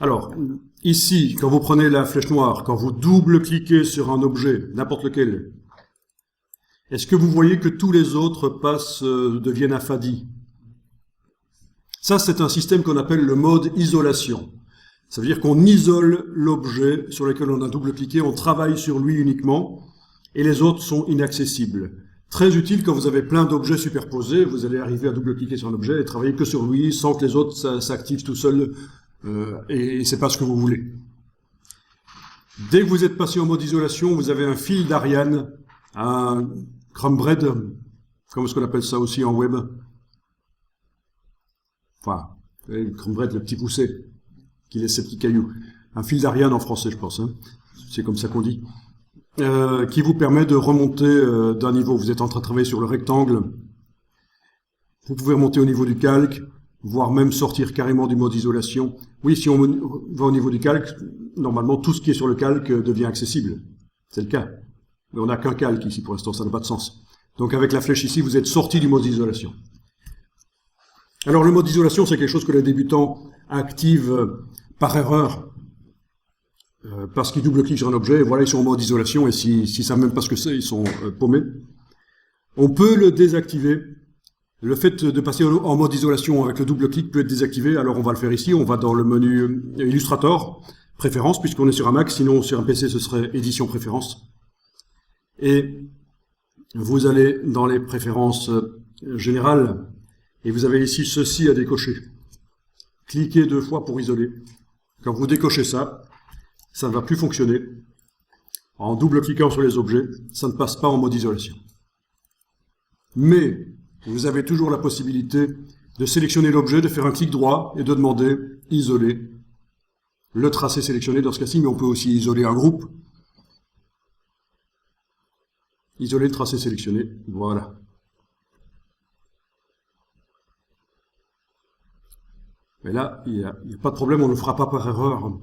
Alors, ici, quand vous prenez la flèche noire, quand vous double-cliquez sur un objet, n'importe lequel, est-ce que vous voyez que tous les autres deviennent affadis? Ça, c'est un système qu'on appelle le mode isolation. Ça veut dire qu'on isole l'objet sur lequel on a double-cliqué, on travaille sur lui uniquement, et les autres sont inaccessibles. Très utile quand vous avez plein d'objets superposés, vous allez arriver à double-cliquer sur un objet et travailler que sur lui, sans que les autres s'activent tout seuls, et c'est pas ce que vous voulez. Dès que vous êtes passé en mode isolation, vous avez un fil d'Ariane, un crumbread, comme ce qu'on appelle ça aussi en web. Enfin, le crumbread, le petit poussé, qui laisse ses petits cailloux. Un fil d'Ariane en français, je pense, hein. C'est comme ça qu'on dit. Qui vous permet de remonter d'un niveau. Vous êtes en train de travailler sur le rectangle. Vous pouvez remonter au niveau du calque, voire même sortir carrément du mode isolation. Oui, si on va au niveau du calque, normalement, tout ce qui est sur le calque devient accessible. C'est le cas. Mais on n'a qu'un calque ici pour l'instant, ça n'a pas de sens. Donc avec la flèche ici, vous êtes sorti du mode isolation. Alors le mode isolation, c'est quelque chose que les débutants activent par erreur, parce qu'ils double-cliquent sur un objet, et voilà, ils sont en mode isolation, et s'ils savent même pas ce que c'est, ils sont paumés. On peut le désactiver. Le fait de passer en mode isolation avec le double-clic peut être désactivé, alors on va le faire ici, on va dans le menu Illustrator, Préférences, puisqu'on est sur un Mac, sinon sur un PC ce serait Édition Préférences. Et vous allez dans les préférences générales, et vous avez ici ceci à décocher. Cliquez 2 fois pour isoler. Quand vous décochez ça, ça ne va plus fonctionner. En double-cliquant sur les objets, ça ne passe pas en mode isolation. Mais vous avez toujours la possibilité de sélectionner l'objet, de faire un clic droit et de demander « Isoler ». Le tracé sélectionné dans ce cas-ci, mais on peut aussi isoler un groupe. Isoler le tracé sélectionné, voilà. Mais là, il n'y a pas de problème, on ne le fera pas par erreur.